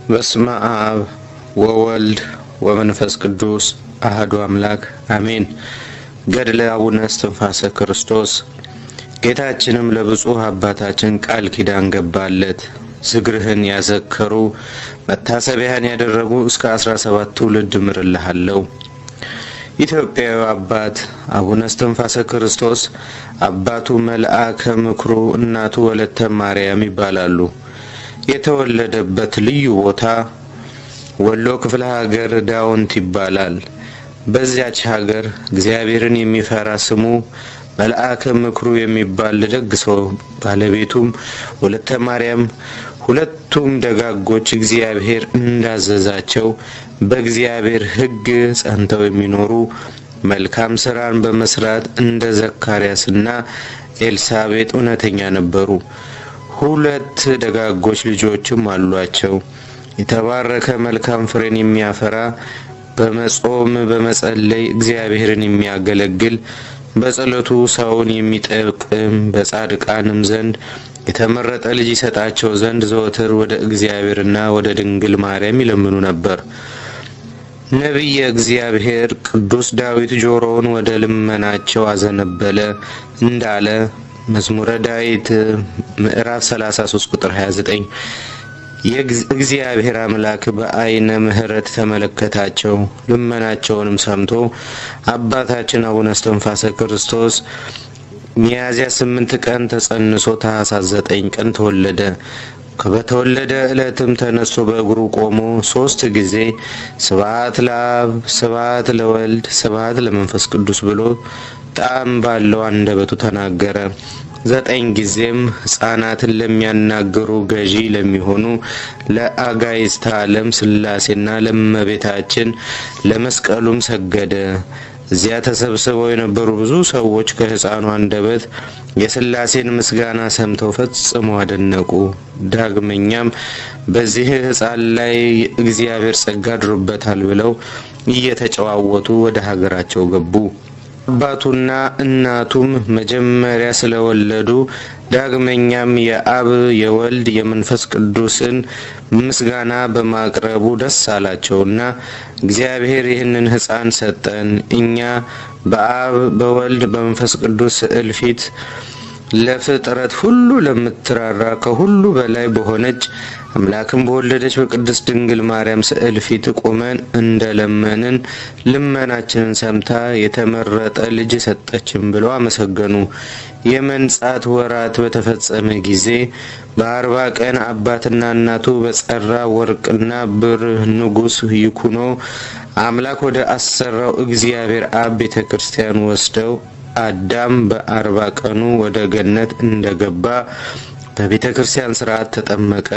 በስመ አብ ወወልድ ወመንፈስ ቅዱስ አሐዱ አምላክ አሜን። ገድለ አቡነ እስትንፋሰ ክርስቶስ። ጌታችንም ለብፁዕ አባታችን ቃል ኪዳን ገባለት። ዝግርህን ያዘከሩ መታሰቢያን ያደረጉ እስከ 17 ትውልድ ምርልሃለሁ። ኢትዮጵያዊ አባት አቡነ እስትንፋሰ ክርስቶስ አባቱ መልአከ ምክሩ እናቱ ወለተ ማርያም ይባላሉ። የተወለደበት ልዩ ቦታ ወሎ ክፍለ ሀገር ዳውንት ይባላል። በዚያች ሀገር እግዚአብሔርን የሚፈራ ስሙ መልአከ ምክሩ የሚባል ደግ ሰው ባለቤቱም ወለተ ማርያም ሁለቱም ደጋጎች እግዚአብሔር እንዳዘዛቸው በእግዚአብሔር ሕግ ጸንተው የሚኖሩ መልካም ስራን በመስራት እንደ ዘካርያስና ኤልሳቤጥ እውነተኛ ነበሩ። ሁለት ደጋጎች ልጆችም አሏቸው። የተባረከ መልካም ፍሬን የሚያፈራ በመጾም በመጸለይ እግዚአብሔርን የሚያገለግል በጸሎቱ ሰውን የሚጠቅም በጻድቃንም ዘንድ የተመረጠ ልጅ ይሰጣቸው ዘንድ ዘወትር ወደ እግዚአብሔርና ወደ ድንግል ማርያም ይለምኑ ነበር። ነቢየ እግዚአብሔር ቅዱስ ዳዊት ጆሮውን ወደ ልመናቸው አዘነበለ እንዳለ መዝሙረ ዳዊት ምዕራፍ 33 ቁጥር 29 የእግዚአብሔር አምላክ በአይነ ምሕረት ተመለከታቸው። ልመናቸውንም ሰምቶ አባታችን አቡነ እስትንፋሰ ክርስቶስ ሚያዝያ 8 ቀን ተጸንሶ ታኅሳስ 9 ቀን ተወለደ። በተወለደ ዕለትም ተነስቶ በእግሩ ቆሞ 3 ጊዜ ስብሐት ለአብ፣ ስብሐት ለወልድ፣ ስብሐት ለመንፈስ ቅዱስ ብሎ ጣዕም ባለው አንደበቱ ተናገረ። 9 ጊዜም ሕፃናትን ለሚያናግሩ ገዢ ለሚሆኑ ለአጋዕዝተ ዓለም ሥላሴና ለእመቤታችን ለመስቀሉም ሰገደ። እዚያ ተሰብስበው የነበሩ ብዙ ሰዎች ከሕፃኑ አንደበት የሥላሴን ምስጋና ሰምተው ፈጽመው አደነቁ። ዳግመኛም በዚህ ሕፃን ላይ እግዚአብሔር ጸጋ አድሮበታል ብለው እየተጨዋወቱ ወደ ሀገራቸው ገቡ። አባቱና እናቱም መጀመሪያ ስለወለዱ ዳግመኛም የአብ የወልድ የመንፈስ ቅዱስን ምስጋና በማቅረቡ ደስ አላቸውና እግዚአብሔር ይህንን ሕፃን ሰጠን፣ እኛ በአብ በወልድ በመንፈስ ቅዱስ ስዕል ፊት ለፍጥረት ሁሉ ለምትራራ ከሁሉ በላይ በሆነች አምላክን በወለደች በቅድስት ድንግል ማርያም ስዕል ፊት ቆመን እንደለመንን ልመናችንን ሰምታ የተመረጠ ልጅ ሰጠችን ብለው አመሰገኑ። የመንጻት ወራት በተፈጸመ ጊዜ በ40 ቀን አባትና እናቱ በጸራ ወርቅና ብር ንጉሥ ይኩኖ አምላክ ወደ አሰራው እግዚአብሔር አብ ቤተ ክርስቲያን ወስደው አዳም በ40 ቀኑ ወደ ገነት እንደገባ በቤተ ክርስቲያን ሥርዓት ተጠመቀ።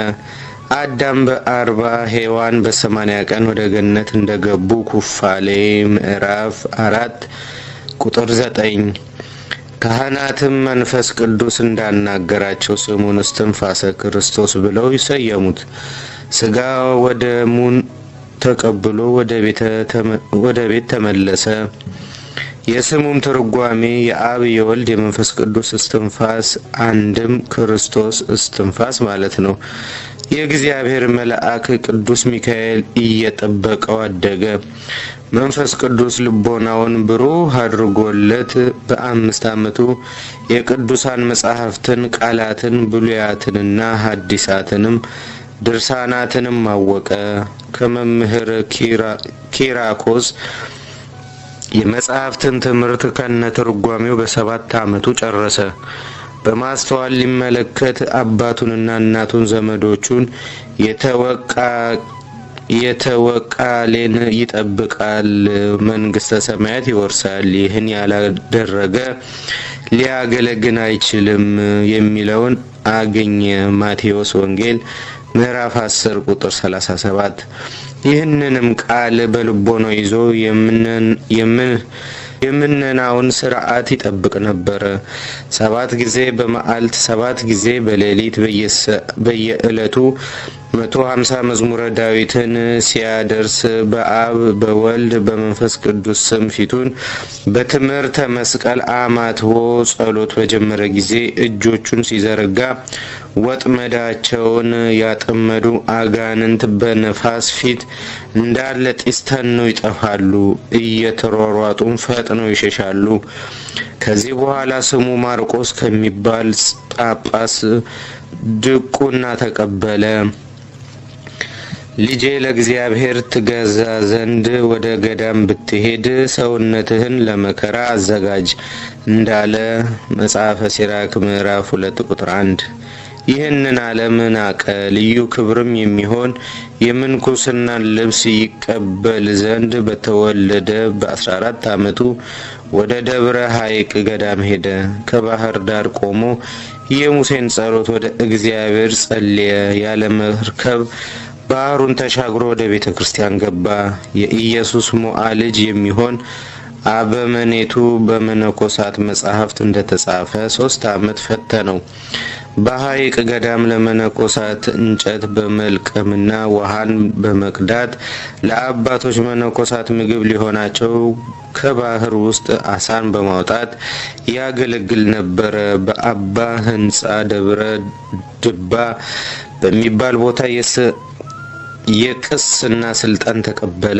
አዳም በ40 ሔዋን በ80 ቀን ወደ ገነት እንደገቡ ኩፋሌ ምዕራፍ 4 ቁጥር 9 ካህናትም መንፈስ ቅዱስ እንዳናገራቸው ስሙን እስትንፋሰ ክርስቶስ ብለው ይሰየሙት። ሥጋ ወደሙን ተቀብሎ ወደ ቤት ተመለሰ። የስሙም ትርጓሜ የአብ የወልድ የመንፈስ ቅዱስ እስትንፋስ አንድም ክርስቶስ እስትንፋስ ማለት ነው። የእግዚአብሔር መልአክ ቅዱስ ሚካኤል እየጠበቀው አደገ። መንፈስ ቅዱስ ልቦናውን ብሩህ አድርጎለት በ5 ዓመቱ የቅዱሳን መጻሕፍትን ቃላትን ብሉያትንና ሐዲሳትንም ድርሳናትንም አወቀ። ከመምህር ኪራኮስ የመጽሐፍትን ትምህርት ከነ ትርጓሜው በ7 ዓመቱ ጨረሰ። በማስተዋል ሊመለከት አባቱንና እናቱን ዘመዶቹን የተወቃሌን ይጠብቃል፣ መንግስተ ሰማያት ይወርሳል፣ ይህን ያላደረገ ሊያገለግል አይችልም የሚለውን አገኘ። ማቴዎስ ወንጌል ምዕራፍ 10 ቁጥር 37 ይህንንም ቃል በልቦናው ይዞ የምነናውን ሥርዓት ይጠብቅ ነበር። 7 ጊዜ በመዓልት 7 ጊዜ በሌሊት በየዕለቱ 150 መዝሙረ ዳዊትን ሲያደርስ በአብ በወልድ በመንፈስ ቅዱስ ስም ፊቱን በትምህርተ መስቀል አማትቦ ጸሎት በጀመረ ጊዜ እጆቹን ሲዘረጋ ወጥመዳቸውን ያጠመዱ አጋንንት በነፋስ ፊት እንዳለ ጢስ ተነው ይጠፋሉ፣ እየተሯሯጡም ፈጥነው ይሸሻሉ። ከዚህ በኋላ ስሙ ማርቆስ ከሚባል ጳጳስ ድቁና ተቀበለ። ልጄ ለእግዚአብሔር ትገዛ ዘንድ ወደ ገዳም ብትሄድ ሰውነትህን ለመከራ አዘጋጅ እንዳለ መጽሐፈ ሲራክ ምዕራፍ 2 ቁጥር 1። ይህንን ዓለም ናቀ። ልዩ ክብርም የሚሆን የምንኩስናን ልብስ ይቀበል ዘንድ በተወለደ በ14 ዓመቱ ወደ ደብረ ሐይቅ ገዳም ሄደ። ከባህር ዳር ቆሞ የሙሴን ጸሎት ወደ እግዚአብሔር ጸለየ። ያለ መርከብ ባህሩን ተሻግሮ ወደ ቤተ ክርስቲያን ገባ። የኢየሱስ ሞዓ ልጅ የሚሆን አበመኔቱ በመነኮሳት መጻሕፍት እንደተጻፈ 3 ዓመት ፈተነው። በሐይቅ ገዳም ለመነኮሳት እንጨት በመልቀምና ውሃን በመቅዳት ለአባቶች መነኮሳት ምግብ ሊሆናቸው ከባህር ውስጥ አሳን በማውጣት ያገለግል ነበር። በአባ ሕንጻ ደብረ ድባ በሚባል ቦታ የቅስና ስልጣን ተቀበለ።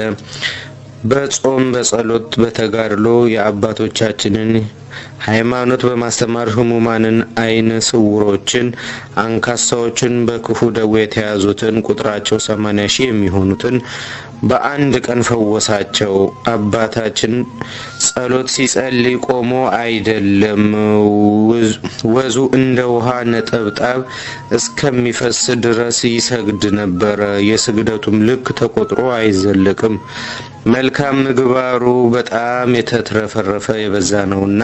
በጾም በጸሎት በተጋድሎ የአባቶቻችንን ሃይማኖት በማስተማር ህሙማንን፣ አይነ ስውሮችን፣ አንካሳዎችን፣ በክፉ ደዌ የተያዙትን ቁጥራቸው 80 ሺህ የሚሆኑትን በአንድ ቀን ፈወሳቸው። አባታችን ጸሎት ሲጸልይ ቆሞ አይደለም፣ ወዙ እንደ ውሃ ነጠብጣብ እስከሚፈስ ድረስ ይሰግድ ነበር። የስግደቱም ልክ ተቆጥሮ አይዘለቅም። መልካም ምግባሩ በጣም የተትረፈረፈ የበዛ ነውና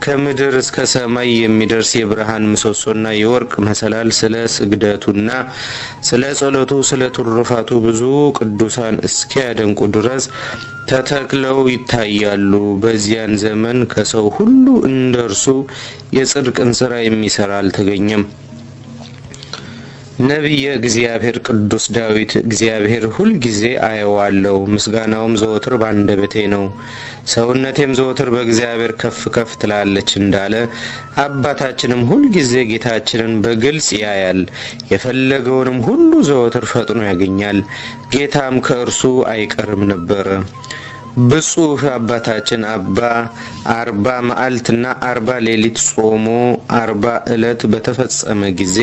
ከምድር እስከ ሰማይ የሚደርስ የብርሃን ምሰሶና የወርቅ መሰላል ስለ ስግደቱና ስለ ጸሎቱ ስለ ትሩፋቱ ብዙ ቅዱሳን እስኪያደንቁ ድረስ ተተክለው ይታያሉ። በዚያን ዘመን ከሰው ሁሉ እንደርሱ የጽድቅን ሥራ የሚሰራ አልተገኘም። ነቢየ እግዚአብሔር ቅዱስ ዳዊት እግዚአብሔር ሁል ጊዜ አየዋለሁ፣ ምስጋናውም ዘወትር ባንደበቴ ነው፣ ሰውነቴም ዘወትር በእግዚአብሔር ከፍ ከፍ ትላለች እንዳለ አባታችንም ሁል ጊዜ ጌታችንን በግልጽ ያያል፣ የፈለገውንም ሁሉ ዘወትር ፈጥኖ ያገኛል። ጌታም ከእርሱ አይቀርም ነበር። ብፁዕ አባታችን አባ 40 መዓልትና 40 ሌሊት ጾሞ 40 ዕለት በተፈጸመ ጊዜ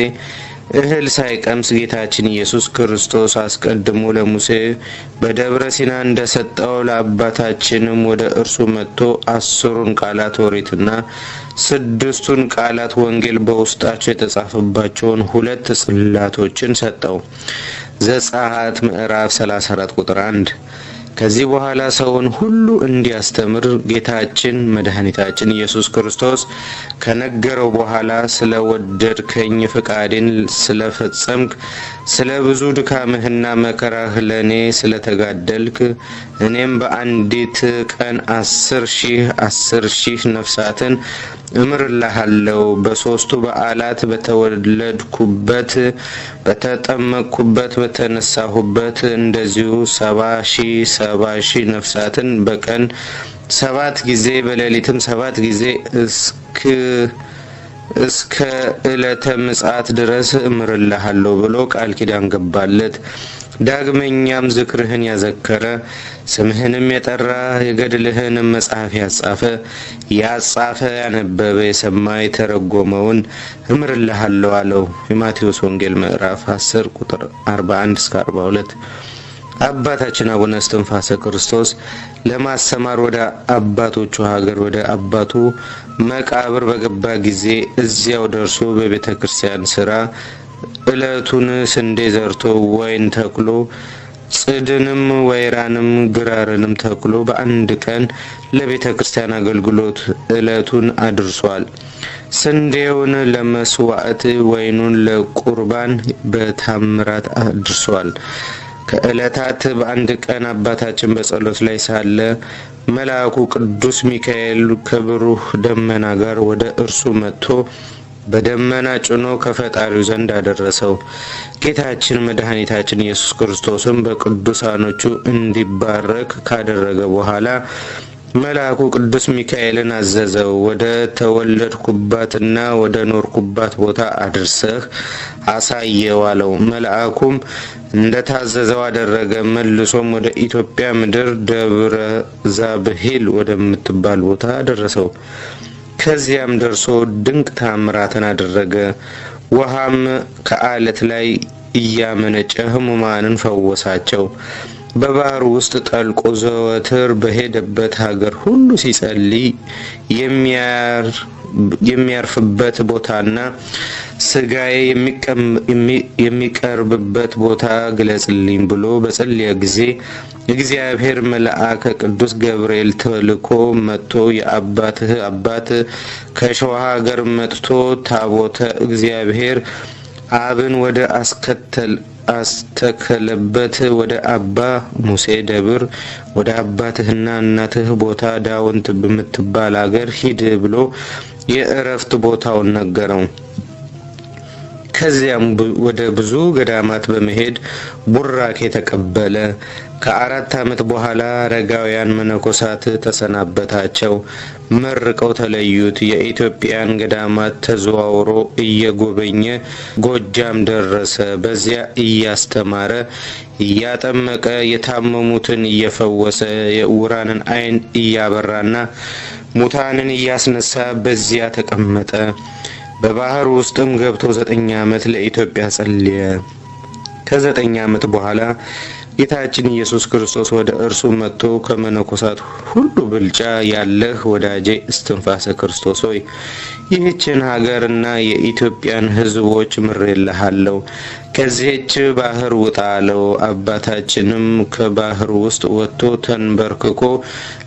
እህል ሳይቀምስ ጌታችን ኢየሱስ ክርስቶስ አስቀድሞ ለሙሴ በደብረ ሲና እንደሰጠው ለአባታችንም ወደ እርሱ መጥቶ 10ን ቃላት ኦሪትና 6ቱን ቃላት ወንጌል በውስጣቸው የተጻፈባቸውን 2 ጽላቶችን ሰጠው። ዘጸአት ምዕራፍ 34 ቁጥር 1። ከዚህ በኋላ ሰውን ሁሉ እንዲያስተምር ጌታችን መድኃኒታችን ኢየሱስ ክርስቶስ ከነገረው በኋላ ስለወደድከኝ ፈቃዴን ስለፈጸምክ ስለ ብዙ ድካምህና መከራህ ለኔ ስለተጋደልክ እኔም በአንዲት ቀን 10,000 ነፍሳትን እምርልሃለሁ። በሶስቱ በዓላት በተወለድኩበት፣ በተጠመቅኩበት፣ በተነሳሁበት እንደዚሁ 70,000 ነፍሳትን በቀን 7 ጊዜ በሌሊትም 7 ጊዜ እስከ ዕለተ ምጽአት ድረስ እምርልሃለሁ ብሎ ቃል ኪዳን ገባለት። ዳግመኛም ዝክርህን ያዘከረ ስምህንም የጠራ የገድልህንም መጽሐፍ ያጻፈ ያነበበ የሰማ የተረጎመውን እምርልሃለሁ አለው። የማቴዎስ ወንጌል ምዕራፍ 10 ቁጥር 41 እስከ 42። አባታችን አቡነ እስትንፋሰ ክርስቶስ ለማስተማር ወደ አባቶቹ ሀገር ወደ አባቱ መቃብር በገባ ጊዜ እዚያው ደርሶ በቤተ ክርስቲያን ስራ እለቱን ስንዴ ዘርቶ ወይን ተክሎ ጽድንም ወይራንም ግራርንም ተክሎ በአንድ ቀን ለቤተ ክርስቲያን አገልግሎት እለቱን አድርሷል። ስንዴውን ለመስዋዕት ወይኑን ለቁርባን በታምራት አድርሷል። ከዕለታት በአንድ ቀን አባታችን በጸሎት ላይ ሳለ መልአኩ ቅዱስ ሚካኤል ከብሩህ ደመና ጋር ወደ እርሱ መጥቶ በደመና ጭኖ ከፈጣሪው ዘንድ አደረሰው። ጌታችን መድኃኒታችን ኢየሱስ ክርስቶስም በቅዱሳኖቹ እንዲባረክ ካደረገ በኋላ መልአኩ ቅዱስ ሚካኤልን አዘዘው፣ ወደ ተወለድኩባትና ወደ ኖርኩባት ቦታ አድርሰህ አሳየው አለው። መልአኩም እንደታዘዘው አደረገ። መልሶም ወደ ኢትዮጵያ ምድር ደብረ ዛብሄል ወደምትባል ቦታ አደረሰው። ከዚያም ደርሶ ድንቅ ታምራትን አደረገ። ውሃም ከአለት ላይ እያመነጨ ሕሙማንን ፈወሳቸው። በባህር ውስጥ ጠልቆ ዘወትር በሄደበት ሀገር ሁሉ ሲጸልይ የሚያርፍበት ቦታና ስጋዬ የሚቀርብበት ቦታ ግለጽልኝ ብሎ በጸለየ ጊዜ እግዚአብሔር መልአከ ቅዱስ ገብርኤል ተልኮ መጥቶ የአባትህ አባት ከሸዋ ሀገር መጥቶ ታቦተ እግዚአብሔር አብን ወደ አስተከለበት ወደ አባ ሙሴ ደብር ወደ አባትህና እናትህ ቦታ ዳውንት በምትባል አገር ሂድ ብሎ የእረፍት ቦታውን ነገረው። ከዚያም ወደ ብዙ ገዳማት በመሄድ ቡራኬ ተቀበለ። ከ4 ዓመት በኋላ አረጋውያን መነኮሳት ተሰናበታቸው፣ መርቀው ተለዩት። የኢትዮጵያን ገዳማት ተዘዋውሮ እየጎበኘ ጎጃም ደረሰ። በዚያ እያስተማረ እያጠመቀ የታመሙትን እየፈወሰ የዕውራንን ዓይን እያበራና ሙታንን እያስነሳ በዚያ ተቀመጠ። በባህር ውስጥም ገብቶ 9 ዓመት ለኢትዮጵያ ጸለየ። ከ9 ዓመት በኋላ ጌታችን ኢየሱስ ክርስቶስ ወደ እርሱ መጥቶ ከመነኮሳት ሁሉ ብልጫ ያለህ ወዳጄ እስትንፋሰ ክርስቶስ ሆይ ይህችን ሀገርና የኢትዮጵያን ሕዝቦች ምሬልሃለሁ፣ ከዚህች ባህር ውጣ አለው። አባታችንም ከባህር ውስጥ ወጥቶ ተንበርክኮ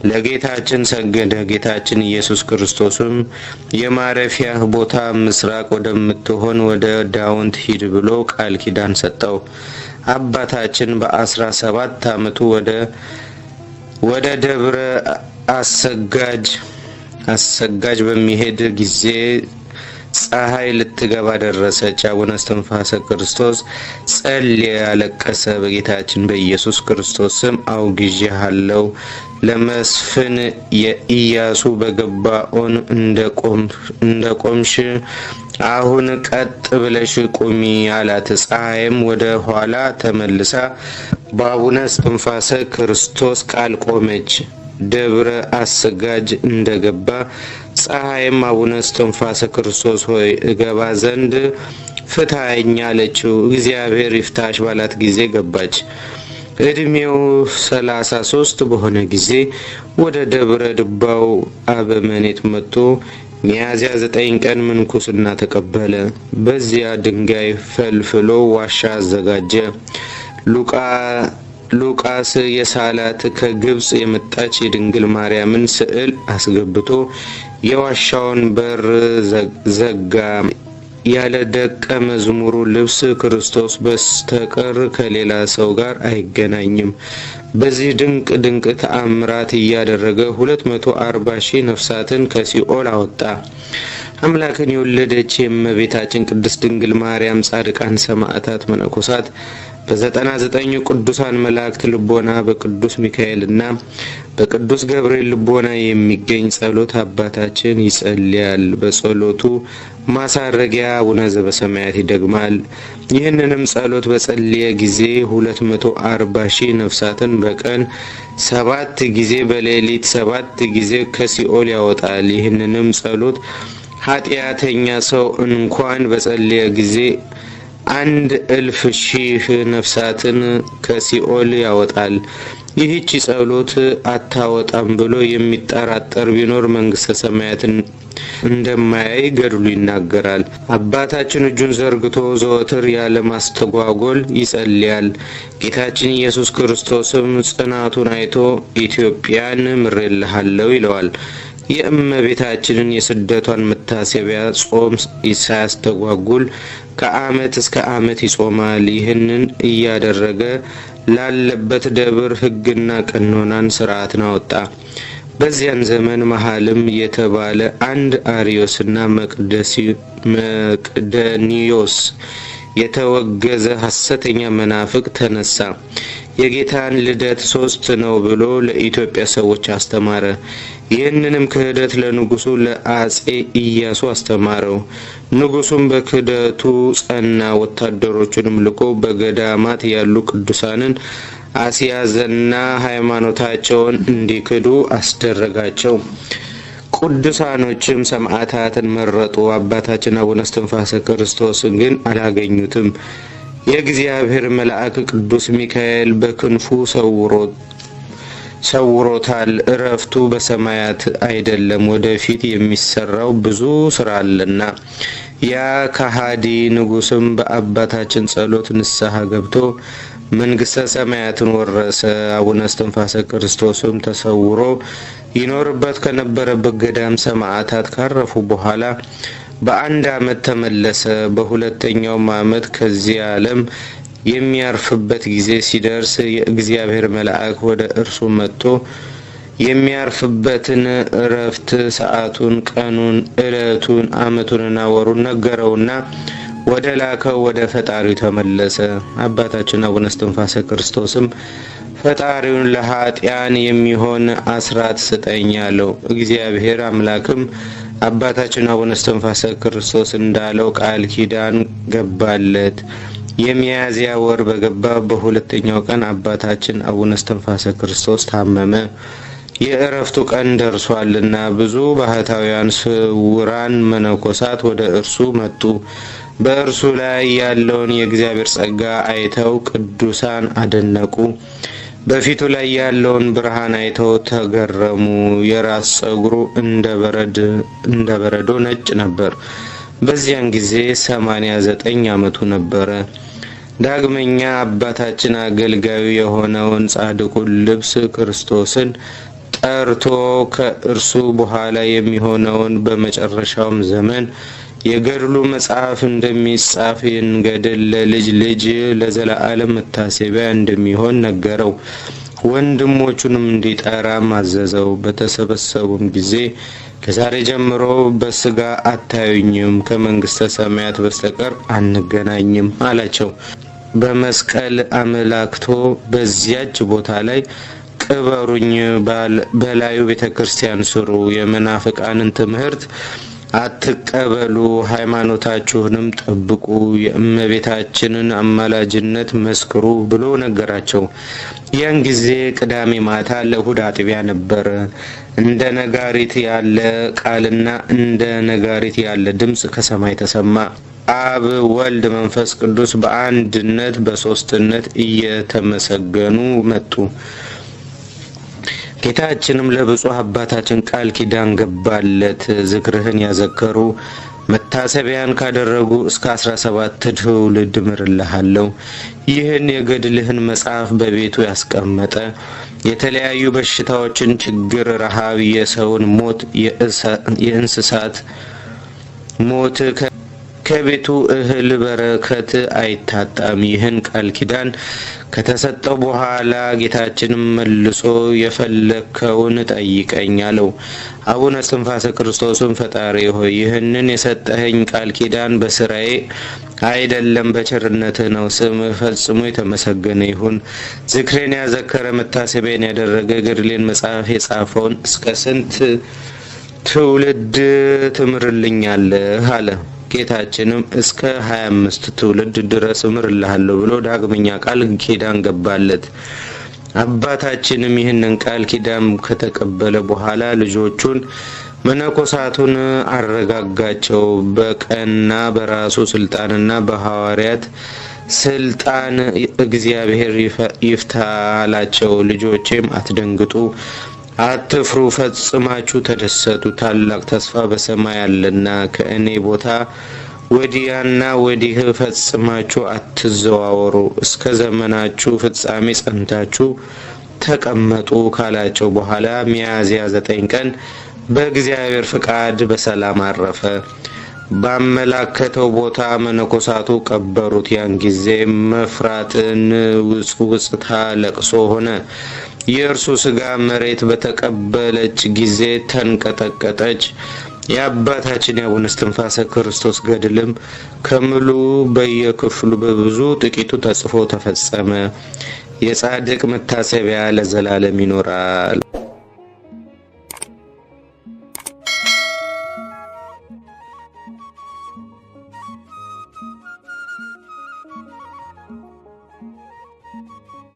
ለጌታችን ሰገደ። ጌታችን ኢየሱስ ክርስቶስም የማረፊያህ ቦታ ምስራቅ ወደምትሆን ወደ ዳውንት ሂድ ብሎ ቃል ኪዳን ሰጠው። አባታችን በ17 ዓመቱ ወደ ደብረ አሰጋጅ በሚሄድ ጊዜ ፀሐይ ልትገባ ደረሰች። አቡነ እስትንፋሰ ክርስቶስ ጸለየ፣ አለቀሰ። በጌታችን በኢየሱስ ክርስቶስ ስም አውግዤሃለሁ፣ ለመስፍን የኢያሱ በገባኦን እንደቆምሽ አሁን ቀጥ ብለሽ ቁሚ አላት። ፀሐይም ወደ ኋላ ተመልሳ በአቡነ እስትንፋሰ ክርስቶስ ቃል ቆመች። ደብረ አሰጋጅ እንደገባ ፀሐይም አቡነ እስትንፋሰ ክርስቶስ ሆይ እገባ ዘንድ ፍታኝ አለችው። እግዚአብሔር ይፍታሽ ባላት ጊዜ ገባች። እድሜው 33 በሆነ ጊዜ ወደ ደብረ ድባው አበመኔት መጥቶ ሚያዝያ 9 ቀን ምንኩስና ተቀበለ። በዚያ ድንጋይ ፈልፍሎ ዋሻ አዘጋጀ። ሉቃስ የሳላት ከግብጽ የመጣች የድንግል ማርያምን ስዕል አስገብቶ የዋሻውን በር ዘጋ። ያለ ደቀ መዝሙሩ ልብስ ክርስቶስ በስተቀር ከሌላ ሰው ጋር አይገናኝም። በዚህ ድንቅ ተአምራት እያደረገ 240,000 ነፍሳትን ከሲኦል አወጣ። አምላክን የወለደች የእመቤታችን ቅድስት ድንግል ማርያም፣ ጻድቃን፣ ሰማዕታት፣ መነኮሳት በ99 ቅዱሳን መላእክት ልቦና በቅዱስ ሚካኤልና በቅዱስ ገብርኤል ልቦና የሚገኝ ጸሎት አባታችን ይጸልያል። በጸሎቱ ማሳረጊያ አቡነ ዘበሰማያት ይደግማል። ይህንንም ጸሎት በጸለየ ጊዜ 240,000 ነፍሳትን በቀን 7 ጊዜ በሌሊት 7 ጊዜ ከሲኦል ያወጣል። ይህንንም ጸሎት ኃጢአተኛ ሰው እንኳን በጸለየ ጊዜ 1,000,000 ነፍሳትን ከሲኦል ያወጣል። ይህች ጸሎት አታወጣም ብሎ የሚጠራጠር ቢኖር መንግስተ ሰማያትን እንደማያይ ገድሉ ይናገራል። አባታችን እጁን ዘርግቶ ዘወትር ያለ ማስተጓጎል ይጸልያል። ጌታችን ኢየሱስ ክርስቶስም ጽናቱን አይቶ ኢትዮጵያን ምሬልሃለሁ ይለዋል። የእመቤታችንን የስደቷን መታሰቢያ ጾም ሳያስተጓጉል ከዓመት እስከ ዓመት ይጾማል። ይህንን እያደረገ ላለበት ደብር ሕግና ቀኖናን ስርዓትን አወጣ። በዚያን ዘመን መሐልም የተባለ አንድ አርዮስና መቅደኒዮስ የተወገዘ ሐሰተኛ መናፍቅ ተነሳ። የጌታን ልደት 3 ነው ብሎ ለኢትዮጵያ ሰዎች አስተማረ። ይህንንም ክህደት ለንጉሱ ለአጼ ኢያሱ አስተማረው። ንጉሱም በክህደቱ ጸና። ወታደሮቹንም ልኮ በገዳማት ያሉ ቅዱሳንን አስያዘና ሃይማኖታቸውን እንዲክዱ አስደረጋቸው። ቅዱሳኖችም ሰማዕታትን መረጡ። አባታችን አቡነ እስትንፋሰ ክርስቶስን ግን አላገኙትም። የእግዚአብሔር መልአክ ቅዱስ ሚካኤል በክንፉ ሰውሮታል። እረፍቱ በሰማያት አይደለም፣ ወደፊት የሚሰራው ብዙ ስራ አለና። ያ ከሃዲ ንጉስም በአባታችን ጸሎት ንስሐ ገብቶ መንግስተ ሰማያትን ወረሰ። አቡነ እስትንፋሰ ክርስቶስም ተሰውሮ ይኖርበት ከነበረበት ገዳም ሰማዕታት ካረፉ በኋላ በአንድ ዓመት ተመለሰ። በሁለተኛው ዓመት ከዚህ ዓለም የሚያርፍበት ጊዜ ሲደርስ የእግዚአብሔር መልአክ ወደ እርሱ መጥቶ የሚያርፍበትን እረፍት ሰዓቱን፣ ቀኑን፣ ዕለቱን፣ ዓመቱንና ወሩን ነገረውና ወደ ላከው ወደ ፈጣሪው ተመለሰ። አባታችን አቡነ እስትንፋሰ ክርስቶስም ፈጣሪውን ለኃጢያን የሚሆን አስራት ስጠኝ አለው። እግዚአብሔር አምላክም አባታችን አቡነ እስትንፋሰ ክርስቶስ እንዳለው ቃል ኪዳን ገባለት። የሚያዝያ ወር በገባ በሁለተኛው ቀን አባታችን አቡነ እስትንፋሰ ክርስቶስ ታመመ። የእረፍቱ ቀን ደርሷልና ብዙ ባህታውያን ስውራን መነኮሳት ወደ እርሱ መጡ። በእርሱ ላይ ያለውን የእግዚአብሔር ጸጋ አይተው ቅዱሳን አደነቁ። በፊቱ ላይ ያለውን ብርሃን አይተው ተገረሙ። የራስ ጸጉሩ እንደ በረዶ ነጭ ነበር። በዚያን ጊዜ 89 ዓመቱ ነበረ። ዳግመኛ አባታችን አገልጋዩ የሆነውን ጻድቁን ልብስ ክርስቶስን ጠርቶ ከእርሱ በኋላ የሚሆነውን በመጨረሻውም ዘመን የገድሉ መጽሐፍ እንደሚጻፍ ገድል ለልጅ ልጅ ለዘላለም መታሰቢያ እንደሚሆን ነገረው። ወንድሞቹንም እንዲጠራ አዘዘው። በተሰበሰቡም ጊዜ ከዛሬ ጀምሮ በስጋ አታዩኝም፣ ከመንግስተ ሰማያት በስተቀር አንገናኝም አላቸው። በመስቀል አመላክቶ በዚያች ቦታ ላይ ቅበሩኝ፣ በላዩ ቤተክርስቲያን ስሩ፣ የመናፍቃንን ትምህርት አትቀበሉ፣ ሃይማኖታችሁንም ጠብቁ፣ የእመቤታችንን አማላጅነት መስክሩ ብሎ ነገራቸው። ያን ጊዜ ቅዳሜ ማታ ለእሁድ አጥቢያ ነበር። እንደ ነጋሪት ያለ ቃልና እንደ ነጋሪት ያለ ድምጽ ከሰማይ ተሰማ። አብ ወልድ መንፈስ ቅዱስ በአንድነት በሶስትነት እየተመሰገኑ መጡ። ጌታችንም ለብፁዕ አባታችን ቃል ኪዳን ገባለት። ዝክርህን ያዘከሩ መታሰቢያን ካደረጉ እስከ 17 ትውልድ ምርልሃለሁ። ይህን የገድልህን መጽሐፍ በቤቱ ያስቀመጠ የተለያዩ በሽታዎችን፣ ችግር፣ ረሃብ፣ የሰውን ሞት፣ የእንስሳት ሞት ከቤቱ እህል በረከት አይታጣም። ይህን ቃል ኪዳን ከተሰጠው በኋላ ጌታችንም መልሶ የፈለከውን ጠይቀኝ አለው። አቡነ እስትንፋሰ ክርስቶስም ፈጣሪ ሆይ ይህንን የሰጠኸኝ ቃል ኪዳን በስራዬ አይደለም በቸርነትህ ነው። ስምህ ፈጽሞ የተመሰገነ ይሁን። ዝክሬን ያዘከረ መታሰቢያን ያደረገ ገድሌን መጽሐፍ የጻፈውን እስከ ስንት ትውልድ ትምርልኛለህ አለ። ጌታችንም እስከ 25 ትውልድ ድረስ እምርልሃለሁ ብሎ ዳግመኛ ቃል ኪዳን ገባለት። አባታችንም ይህንን ቃል ኪዳን ከተቀበለ በኋላ ልጆቹን መነኮሳቱን አረጋጋቸው። በቀና በራሱ ስልጣንና በሐዋርያት ስልጣን እግዚአብሔር ይፍታላቸው። ልጆቼም አትደንግጡ፣ አትፍሩ፣ ፈጽማችሁ ተደሰቱ። ታላቅ ተስፋ በሰማይ አለና ከእኔ ቦታ ወዲያና ወዲህ ፈጽማችሁ አትዘዋወሩ፣ እስከ ዘመናችሁ ፍጻሜ ጸንታችሁ ተቀመጡ ካላቸው በኋላ ሚያዝያ 9 ቀን በእግዚአብሔር ፍቃድ በሰላም አረፈ። ባመላከተው ቦታ መነኮሳቱ ቀበሩት። ያን ጊዜ መፍራትን ውጽውጽታ ለቅሶ ሆነ። የእርሱ ስጋ መሬት በተቀበለች ጊዜ ተንቀጠቀጠች። የአባታችን የአቡነ እስትንፋሰ ክርስቶስ ገድልም ከምሉ በየክፍሉ በብዙ ጥቂቱ ተጽፎ ተፈጸመ። የጻድቅ መታሰቢያ ለዘላለም ይኖራል።